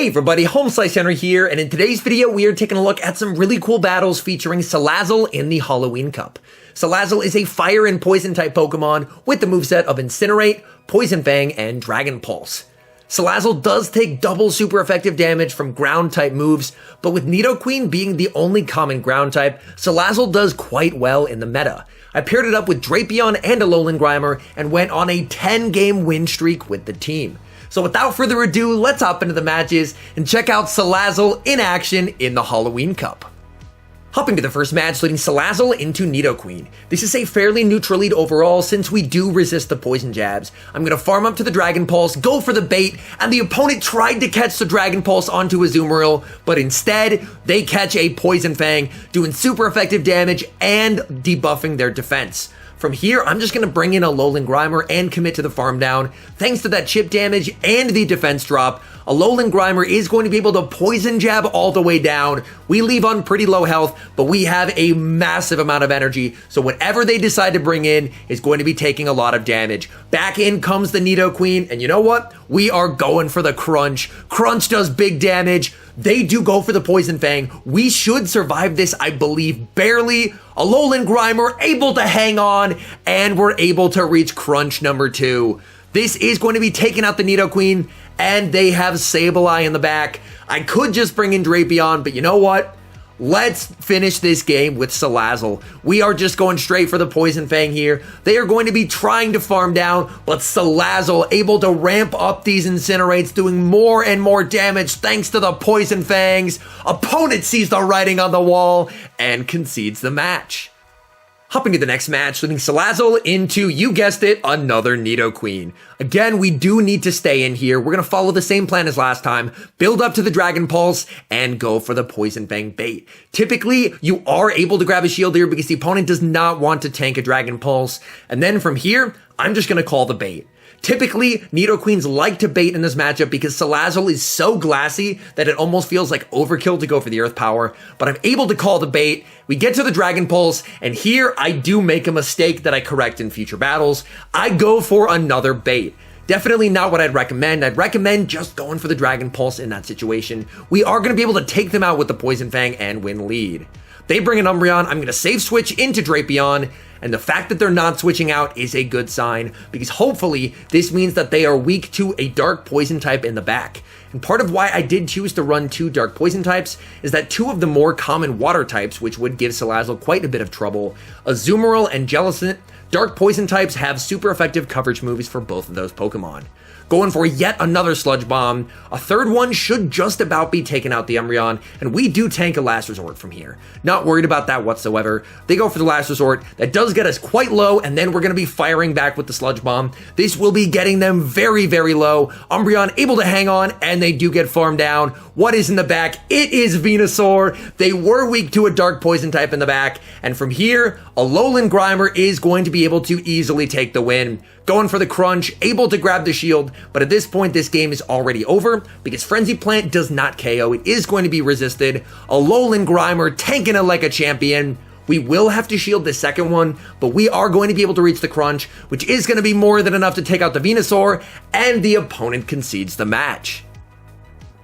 Hey everybody, HomeSliceHenry here, and in today's video we are taking a look at some really cool battles featuring SALAZZLE in the Halloween Cup. SALAZZLE is a fire and poison type Pokemon with the moveset of Incinerate, Poison Fang, and Dragon Pulse. SALAZZLE does take double super effective damage from ground type moves, but with Nidoqueen being the only common ground type, SALAZZLE does quite well in the meta. I paired it up with Drapion and Alolan Grimer and went on a 10-game win streak with the team. So without further ado, let's hop into the matches and check out SALAZZLE in action in the Halloween Cup. Hopping to the first match, leading SALAZZLE into Nidoqueen. This is a fairly neutral lead overall since we do resist the poison jabs. I'm going to farm up to the Dragon Pulse, go for the bait, and the opponent tried to catch the Dragon Pulse onto a Azumarill, but instead, they catch a Poison Fang, doing super effective damage and debuffing their defense. From here, I'm just going to bring in Alolan Grimer and commit to the farm down. Thanks to that chip damage and the defense drop, Alolan Grimer is going to be able to poison jab all the way down. We leave on pretty low health, but we have a massive amount of energy, so whatever they decide to bring in is going to be taking a lot of damage. Back in comes the Nidoqueen, and you know what? We are going for the Crunch. Crunch does big damage. They do go for the Poison Fang. We should survive this, I believe, barely. Alolan Grimer able to hang on, and we're able to reach Crunch number 2. This is going to be taking out the Nidoqueen, and they have Sableye in the back. I could just bring in Drapion, but you know what? Let's finish this game with SALAZZLE. We are just going straight for the Poison Fang here. They are going to be trying to farm down, but SALAZZLE able to ramp up these Incinerates, doing more and more damage thanks to the Poison Fangs. Opponent sees the writing on the wall and concedes the match. Hopping to the next match, leading SALAZZLE into, you guessed it, another Nidoqueen. Again, we do need to stay in here. We're going to follow the same plan as last time, build up to the Dragon Pulse, and go for the Poison Fang bait. Typically, you are able to grab a shield here because the opponent does not want to tank a Dragon Pulse. And then from here, I'm just going to call the bait. Typically, Nidoqueens like to bait in this matchup because SALAZZLE is so glassy that it almost feels like overkill to go for the Earth Power, but I'm able to call the bait. We get to the Dragon Pulse, and here I do make a mistake that I correct in future battles. I go for another bait. Definitely not what I'd recommend. I'd recommend just going for the Dragon Pulse in that situation. We are going to be able to take them out with the Poison Fang and win lead. They bring an Umbreon. I'm going to save switch into Drapion. And the fact that they're not switching out is a good sign because hopefully this means that they are weak to a dark poison type in the back. And part of why I did choose to run 2 dark poison types is that 2 of the more common water types, which would give SALAZZLE quite a bit of trouble, Azumarill and Jellicent, dark poison types have super effective coverage moves for both of those Pokemon. Going for yet another Sludge Bomb. A third one should just about be taking out the Umbreon, and we do tank a Last Resort from here. Not worried about that whatsoever. They go for the Last Resort. That does get us quite low, and then we're going to be firing back with the Sludge Bomb. This will be getting them very, very low. Umbreon able to hang on, and they do get farmed down. What is in the back? It is Venusaur. They were weak to a Dark Poison type in the back, and from here, Alolan Grimer is going to be able to easily take the win. Going for the Crunch, able to grab the shield, but at this point this game is already over because Frenzy Plant does not KO. It is going to be resisted. Alolan Grimer tanking it like a champion. We will have to shield the second one, but we are going to be able to reach the Crunch, which is going to be more than enough to take out the Venusaur, and the opponent concedes the match.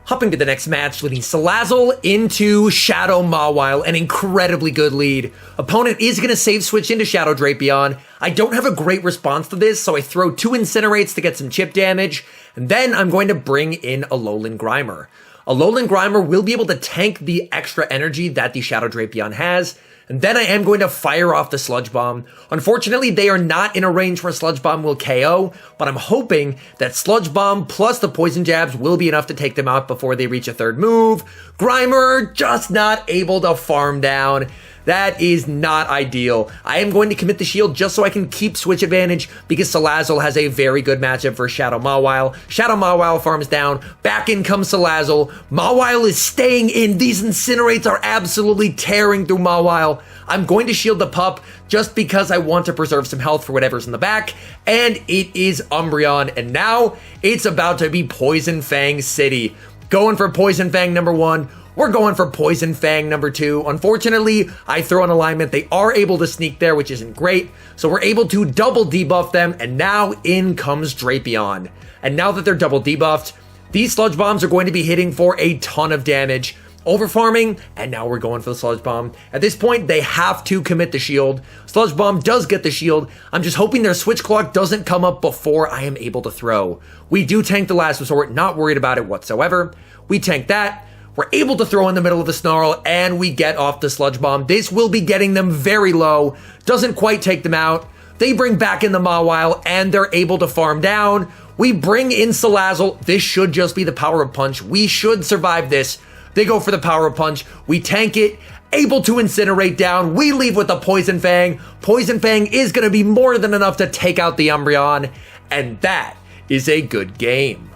Hopping to the next match, leading SALAZZLE into Shadow Mawile, an incredibly good lead. Opponent is going to save switch into Shadow Drapion. I don't have a great response to this, so I throw 2 Incinerates to get some chip damage, and then I'm going to bring in Alolan Grimer. Alolan Grimer will be able to tank the extra energy that the Shadow Drapion has, and then I am going to fire off the Sludge Bomb. Unfortunately, they are not in a range where Sludge Bomb will KO, but I'm hoping that Sludge Bomb plus the Poison Jabs will be enough to take them out before they reach a third move. Grimer just not able to farm down. That is not ideal. I am going to commit the shield just so I can keep switch advantage because SALAZZLE has a very good matchup for Shadow Mawile. Shadow Mawile farms down. Back in comes SALAZZLE. Mawile is staying in. These Incinerates are absolutely tearing through Mawile. I'm going to shield the pup just because I want to preserve some health for whatever's in the back. And it is Umbreon. And now it's about to be Poison Fang City. Going for Poison Fang number 1. We're going for Poison Fang number 2. Unfortunately, I throw an alignment. They are able to sneak there, which isn't great. So we're able to double debuff them, and now in comes Drapion. And now that they're double debuffed, These Sludge Bombs are going to be hitting for a ton of damage. Overfarming, and now we're going for the Sludge Bomb. At this point, they have to commit the shield. Sludge Bomb does get the shield. I'm just hoping their switch clock doesn't come up before I am able to throw. We do tank the last resort, not worried about it whatsoever. We tank that. We're able to throw in the middle of the Snarl, and we get off the Sludge Bomb. This will be getting them very low. Doesn't quite take them out. They bring back in the Mawile, and they're able to farm down. We bring in SALAZZLE. This should just be the Power of Punch. We should survive this. They go for the Power of Punch. We tank it. Able to incinerate down. We leave with a Poison Fang. Poison Fang is going to be more than enough to take out the Umbreon. And that is a good game.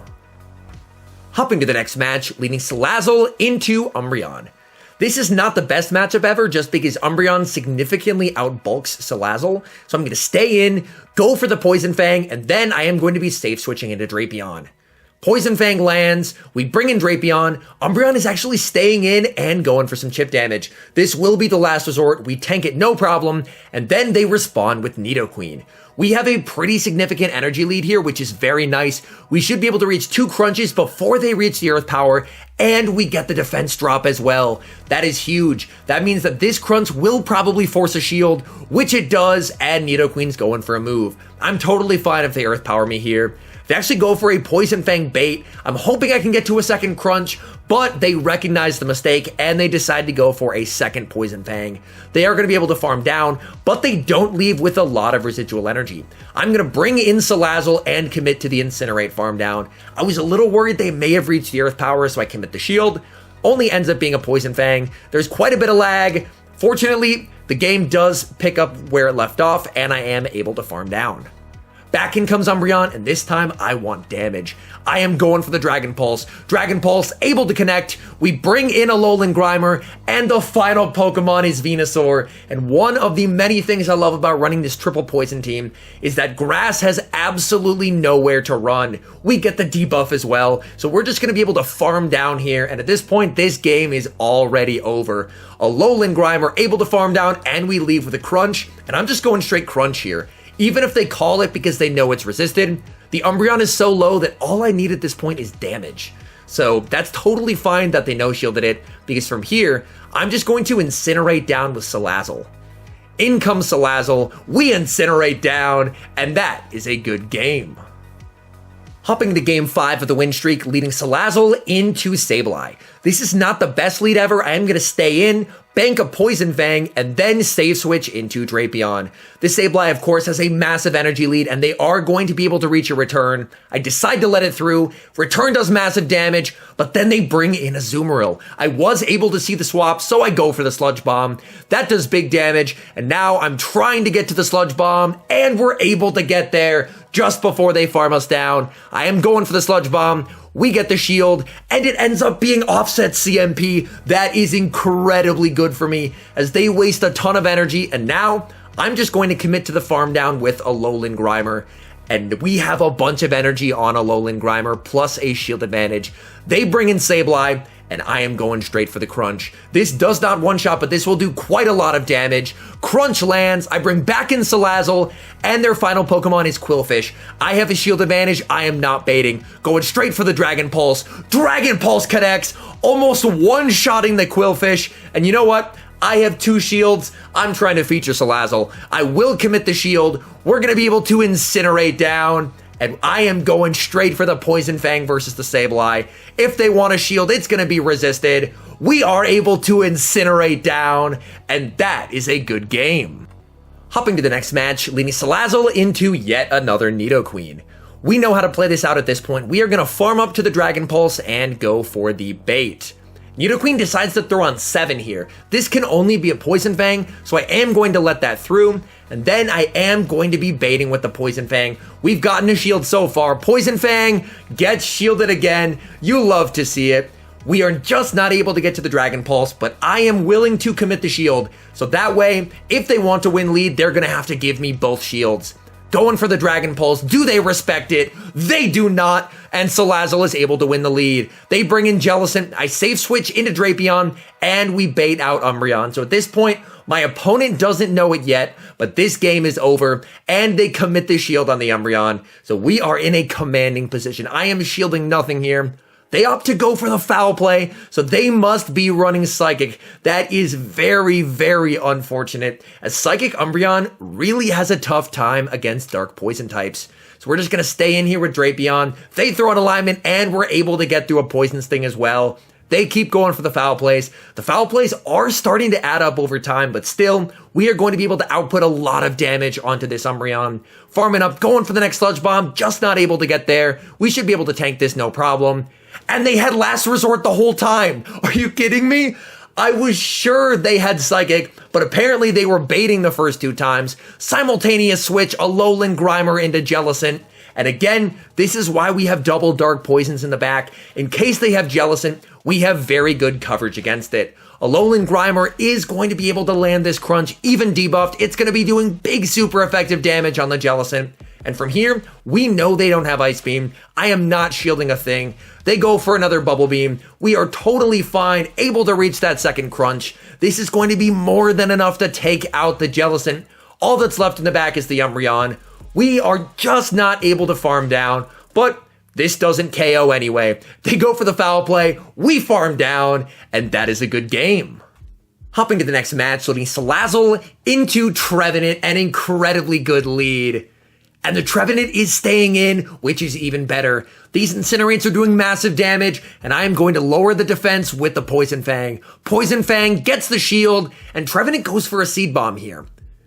Hopping to the next match, leading SALAZZLE into Umbreon. This is not the best matchup ever just because Umbreon significantly outbulks SALAZZLE. So I'm going to stay in, go for the Poison Fang, and then I am going to be safe switching into Drapion. Poison Fang lands, we bring in Drapion, Umbreon is actually staying in and going for some chip damage. This will be the last resort, we tank it no problem, and then they respond with Nidoqueen. We have a pretty significant energy lead here, which is very nice. We should be able to reach 2 crunches before they reach the Earth Power, and we get the defense drop as well. That is huge. That means that this crunch will probably force a shield, which it does, and Nidoqueen's going for a move. I'm totally fine if they Earth Power me here. They actually go for a Poison Fang bait. I'm hoping I can get to a second crunch, but they recognize the mistake and they decide to go for a second Poison Fang. They are going to be able to farm down, but they don't leave with a lot of residual energy. I'm going to bring in SALAZZLE and commit to the Incinerate farm down. I was a little worried they may have reached the Earth Power, so I commit the shield. Only ends up being a Poison Fang. There's quite a bit of lag. Fortunately, the game does pick up where it left off and I am able to farm down. Back in comes Umbreon, and this time I want damage. I am going for the Dragon Pulse. Dragon Pulse able to connect. We bring in a Alolan Grimer, and the final Pokemon is Venusaur. And one of the many things I love about running this triple poison team is that Grass has absolutely nowhere to run. We get the debuff as well, so we're just going to be able to farm down here, and at this point, this game is already over. Alolan Grimer able to farm down, and we leave with a Crunch, and I'm just going straight Crunch here. Even if they call it because they know it's resisted, the Umbreon is so low that all I need at this point is damage. So that's totally fine that they no-shielded it, because from here, I'm just going to Incinerate down with SALAZZLE. In comes SALAZZLE, we Incinerate down, and that is a good game. Hopping to game 5 of the win streak, leading SALAZZLE into Sableye. This is not the best lead ever. I am going to stay in, bank a Poison Fang, and then save switch into Drapion. This Sableye, of course, has a massive energy lead, and they are going to be able to reach a return. I decide to let it through. Return does massive damage, but then they bring in a Azumarill. I was able to see the swap, so I go for the Sludge Bomb. That does big damage, and now I'm trying to get to the Sludge Bomb, and we're able to get there just before they farm us down. I am going for the Sludge Bomb. We get the shield, and it ends up being offset CMP. That is incredibly good for me, as they waste a ton of energy, and now I'm just going to commit to the farm down with a Alolan Grimer, and we have a bunch of energy on Alolan Grimer, plus a shield advantage. They bring in Sableye, and I am going straight for the Crunch. This does not one-shot, but this will do quite a lot of damage. Crunch lands, I bring back in SALAZZLE, and their final Pokemon is Qwilfish. I have a shield advantage, I am not baiting. Going straight for the Dragon Pulse. Dragon Pulse connects, almost one-shotting the Qwilfish, and you know what? I have 2 shields. I'm trying to feature SALAZZLE. I will commit the shield. We're going to be able to Incinerate down. And I am going straight for the Poison Fang versus the Sableye. If they want a shield, it's going to be resisted. We are able to Incinerate down. And that is a good game. Hopping to the next match, leading SALAZZLE into yet another Nidoqueen. We know how to play this out at this point. We are going to farm up to the Dragon Pulse and go for the bait. Nidoqueen decides to throw on 7 here. This can only be a Poison Fang, so I am going to let that through, and then I am going to be baiting with the Poison Fang. We've gotten a shield so far. Poison Fang gets shielded again. You love to see it. We are just not able to get to the Dragon Pulse, but I am willing to commit the shield, so that way, if they want to win lead, they're going to have to give me both shields. Going for the Dragon Pulse. Do they respect it? They do not. And SALAZZLE is able to win the lead. They bring in Jellicent. I safe switch into Drapion, and we bait out Umbreon. So at this point, my opponent doesn't know it yet, but this game is over, and they commit the shield on the Umbreon. So we are in a commanding position. I am shielding nothing here. They opt to go for the foul play, so they must be running Psychic. That is very, very unfortunate, as Psychic Umbreon really has a tough time against Dark Poison types. So we're just going to stay in here with Drapion. They throw an alignment, and we're able to get through a Poison Sting as well. They keep going for the foul plays. The foul plays are starting to add up over time, but still, we are going to be able to output a lot of damage onto this Umbreon. Farming up, going for the next Sludge Bomb, just not able to get there. We should be able to tank this, no problem. And they had Last Resort the whole time. Are you kidding me? I was sure they had Psychic, but apparently they were baiting the first 2 times. Simultaneous switch, Alolan Grimer into Jellicent. And again, this is why we have double Dark Poisons in the back. In case they have Jellicent, we have very good coverage against it. Alolan Grimer is going to be able to land this Crunch, even debuffed. It's going to be doing big super effective damage on the Jellicent. And from here, we know they don't have Ice Beam. I am not shielding a thing. They go for another Bubble Beam. We are totally fine, able to reach that second Crunch. This is going to be more than enough to take out the Jellicent. All that's left in the back is the Umbreon. We are just not able to farm down, but this doesn't KO anyway. They go for the foul play, we farm down, and that is a good game. Hopping to the next match, loading SALAZZLE into Trevenant, an incredibly good lead. And the Trevenant is staying in, which is even better. These Incinerates are doing massive damage, and I am going to lower the defense with the Poison Fang. Poison Fang gets the shield, and Trevenant goes for a Seed Bomb here.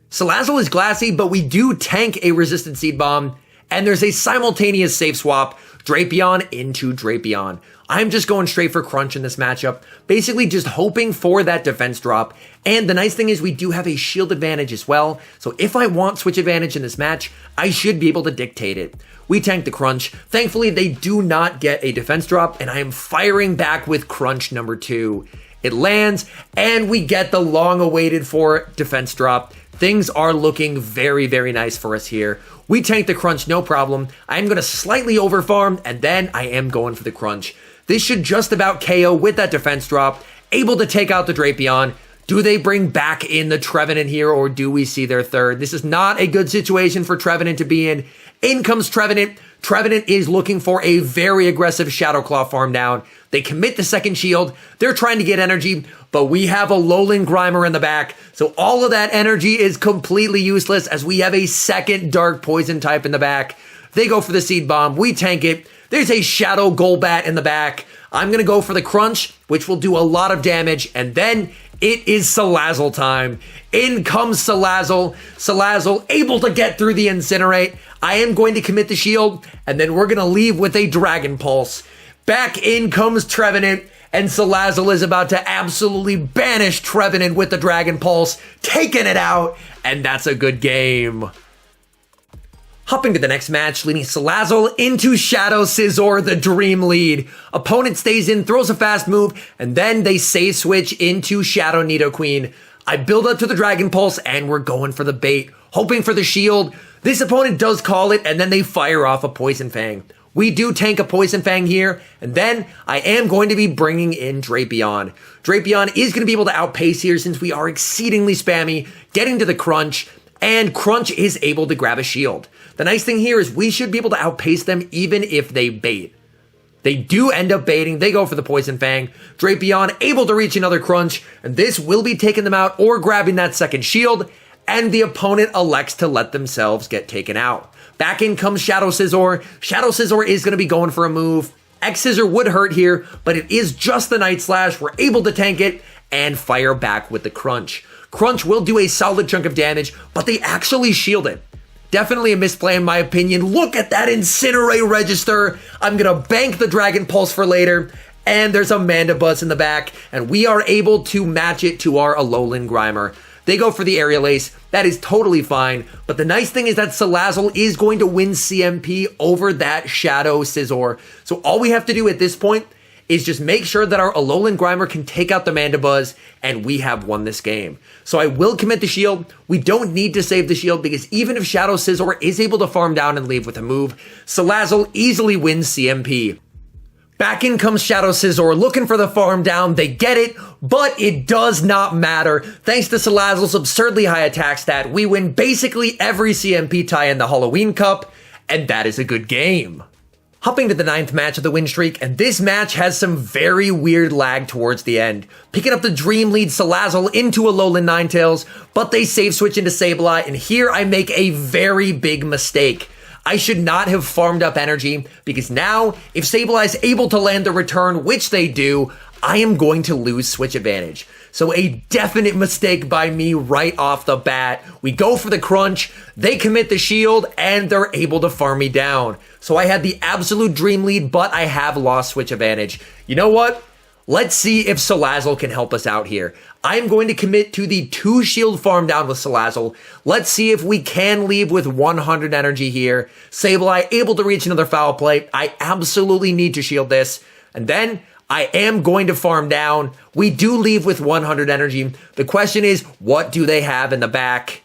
SALAZZLE is glassy, but we do tank a resistant Seed Bomb, and there's a simultaneous safe swap, Drapion into Drapion. I'm just going straight for Crunch in this matchup, basically just hoping for that defense drop. And the nice thing is we do have a shield advantage as well, so if I want switch advantage in this match, I should be able to dictate it. We tank the Crunch. Thankfully, they do not get a defense drop, and I am firing back with Crunch number 2. It lands, and we get the long-awaited for defense drop. Things are looking very, very nice for us here. We tank the Crunch, no problem. I'm going to slightly overfarm, and then I am going for the Crunch. This should just about KO with that defense drop, able to take out the Drapion. Do they bring back in the Trevenant here, or do we see their third? This is not a good situation for Trevenant to be in. In comes Trevenant. Trevenant is looking for a very aggressive Shadow Claw farm down. They commit the second shield. They're trying to get energy, but we have a Alolan Grimer in the back. So all of that energy is completely useless as we have a second Dark Poison type in the back. They go for the Seed Bomb. We tank it. There's a Shadow Golbat in the back. I'm going to go for the Crunch, which will do a lot of damage. And then it is SALAZZLE time. In comes SALAZZLE. SALAZZLE able to get through the Incinerate. I am going to commit the shield, and then we're going to leave with a Dragon Pulse. Back in comes Trevenant, and SALAZZLE is about to absolutely banish Trevenant with the Dragon Pulse, taking it out, and that's a good game. Hopping to the next match, leading SALAZZLE into Shadow Scizor, the Dream Lead. Opponent stays in, throws a fast move, and then they save switch into Shadow Nidoqueen. I build up to the Dragon Pulse, and we're going for the bait, hoping for the shield. This opponent does call it, and then they fire off a Poison Fang. We do tank a Poison Fang here, and then I am going to be bringing in Drapion. Drapion is going to be able to outpace here since we are exceedingly spammy, getting to the Crunch, and Crunch is able to grab a shield. The nice thing here is we should be able to outpace them even if they bait. They do end up baiting. They go for the Poison Fang. Drapion able to reach another Crunch, and this will be taking them out or grabbing that second shield, and the opponent elects to let themselves get taken out. Back in comes Shadow Scizor. Shadow Scizor is going to be going for a move. X-Scissor would hurt here, but it is just the Night Slash. We're able to tank it and fire back with the Crunch. Crunch will do a solid chunk of damage, but they actually shield it. Definitely a misplay in my opinion. Look at that Incinerate register. I'm going to bank the Dragon Pulse for later. And there's a Mandibuzz in the back, and we are able to match it to our Alolan Grimer. They go for the Aerial Ace. That is totally fine. But the nice thing is that SALAZZLE is going to win CMP over that Shadow Scizor. So all we have to do at this point is just make sure that our Alolan Grimer can take out the Mandibuzz, and we have won this game. So I will commit the shield. We don't need to save the shield because even if Shadow Scizor is able to farm down and leave with a move, SALAZZLE easily wins CMP. Back in comes Shadow Scizor looking for the farm down. They get it, but it does not matter. Thanks to SALAZZLE's absurdly high attack stat, we win basically every CMP tie in the Halloween Cup, and that is a good game. Hopping to the 9th match of the win streak, and this match has some very weird lag towards the end. Picking up the Dream lead SALAZZLE into a Alolan Ninetales, but they save switch into Sableye, and here I make a very big mistake. I should not have farmed up energy, because now, if Sableye is able to land the return, which they do, I am going to lose switch advantage. So a definite mistake by me right off the bat. We go for the crunch, they commit the shield, and they're able to farm me down. So I had the absolute Dream lead, but I have lost switch advantage. You know what? Let's see if SALAZZLE can help us out here. I'm going to commit to the 2 shield farm down with SALAZZLE. Let's see if we can leave with 100 energy here. Sableye able to reach another foul play. I absolutely need to shield this. And then I am going to farm down. We do leave with 100 energy. The question is, what do they have in the back?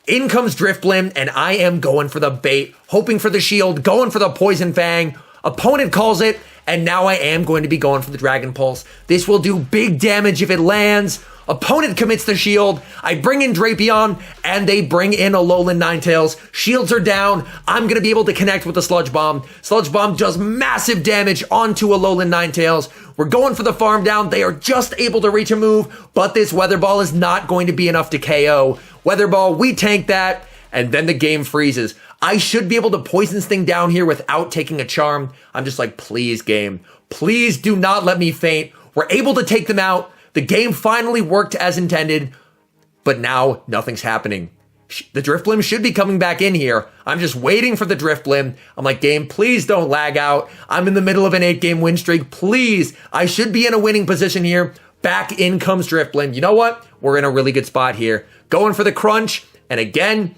In comes Drifblim, and I am going for the bait, hoping for the shield, going for the Poison Fang. Opponent calls it, and now I am going to be going for the Dragon Pulse. This will do big damage if it lands. Opponent commits the shield. I bring in Drapion, and they bring in Alolan Ninetales. Shields are down. I'm going to be able to connect with the Sludge Bomb. Sludge Bomb does massive damage onto Alolan Ninetales. We're going for the farm down. They are just able to reach a move, but this Weather Ball is not going to be enough to KO. Weather Ball, we tank that, and then the game freezes. I should be able to poison this thing down here without taking a charm. I'm just like, please, game. Please do not let me faint. We're able to take them out. The game finally worked as intended, but now nothing's happening. The Drifblim should be coming back in here. I'm just waiting for the Drifblim. I'm like, game, please don't lag out. I'm in the middle of an 8-game win streak. Please, I should be in a winning position here. Back in comes Drifblim. You know what? We're in a really good spot here. Going for the crunch, and again,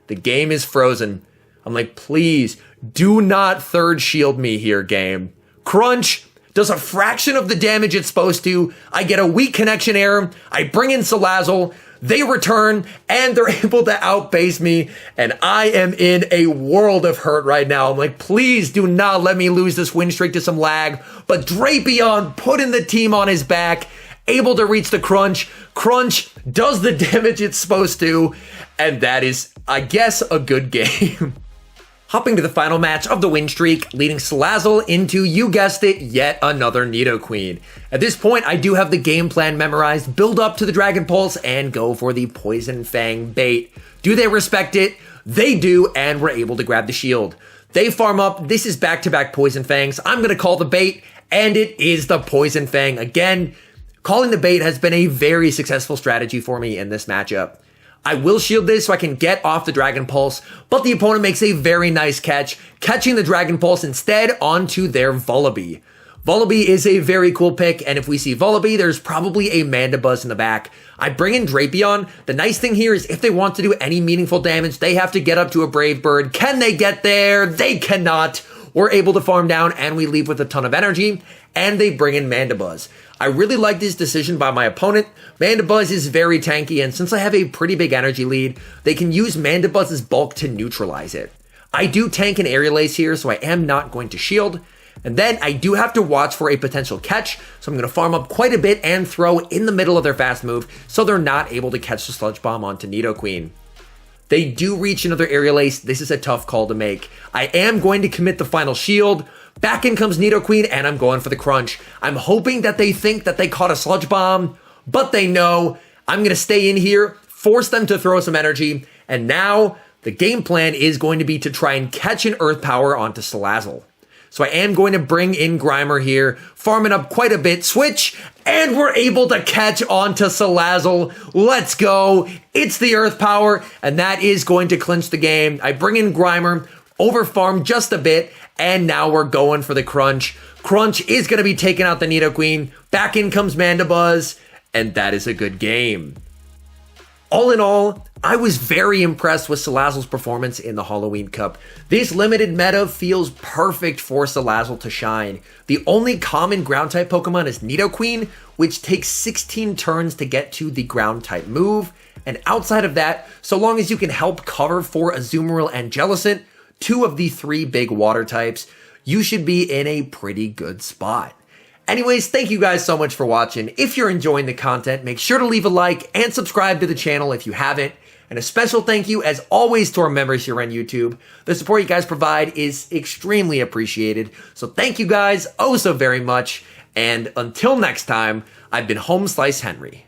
the game is frozen. I'm like, please, do not third shield me here, game. Crunch does a fraction of the damage it's supposed to. I get a weak connection error. I bring in SALAZZLE. They return, and they're able to outbase me, and I am in a world of hurt right now. I'm like, please do not let me lose this win streak to some lag. But Drapion putting the team on his back, able to reach the crunch. Crunch does the damage it's supposed to, and that is, I guess, a good game. Hopping to the final match of the win streak, leading SALAZZLE into, you guessed it, yet another Nidoqueen. At this point, I do have the game plan memorized, build up to the Dragon Pulse, and go for the Poison Fang bait. Do they respect it? They do, and we're able to grab the shield. They farm up, this is back-to-back Poison Fangs. I'm going to call the bait, and it is the Poison Fang. Again, calling the bait has been a very successful strategy for me in this matchup. I will shield this so I can get off the Dragon Pulse, but the opponent makes a very nice catch, catching the Dragon Pulse instead onto their Vullaby. Vullaby is a very cool pick, and if we see Vullaby, there's probably a Mandibuzz in the back. I bring in Drapion. The nice thing here is if they want to do any meaningful damage, they have to get up to a Brave Bird. Can they get there? They cannot. We're able to farm down, and we leave with a ton of energy, and they bring in Mandibuzz. I really like this decision by my opponent. Mandibuzz is very tanky, and since I have a pretty big energy lead, they can use Mandibuzz's bulk to neutralize it. I do tank an Aerial Ace here, so I am not going to shield. And then I do have to watch for a potential catch, so I'm going to farm up quite a bit and throw in the middle of their fast move, so they're not able to catch the Sludge Bomb onto Nidoqueen. They do reach another Aerial Ace. This is a tough call to make. I am going to commit the final shield. Back in comes Nidoqueen, and I'm going for the crunch. I'm hoping that they think that they caught a Sludge Bomb, but they know. I'm going to stay in here, force them to throw some energy, and now the game plan is going to be to try and catch an Earth Power onto SALAZZLE. So I am going to bring in Grimer here, farming up quite a bit, switch, and we're able to catch onto SALAZZLE. Let's go. It's the Earth Power, and that is going to clinch the game. I bring in Grimer, overfarm just a bit, and now we're going for the crunch. Crunch is going to be taking out the Nidoqueen. Back in comes Mandibuzz, and that is a good game. All in all, I was very impressed with SALAZZLE's performance in the Halloween Cup. This limited meta feels perfect for SALAZZLE to shine. The only common ground-type Pokemon is Nidoqueen, which takes 16 turns to get to the ground-type move. And outside of that, so long as you can help cover for Azumarill and Jellicent, 2 of the 3 big water types, you should be in a pretty good spot. Anyways, thank you guys so much for watching. If you're enjoying the content, make sure to leave a like and subscribe to the channel if you haven't. And a special thank you, as always, to our members here on YouTube. The support you guys provide is extremely appreciated. So thank you guys oh so very much. And until next time, I've been HomeSliceHenry.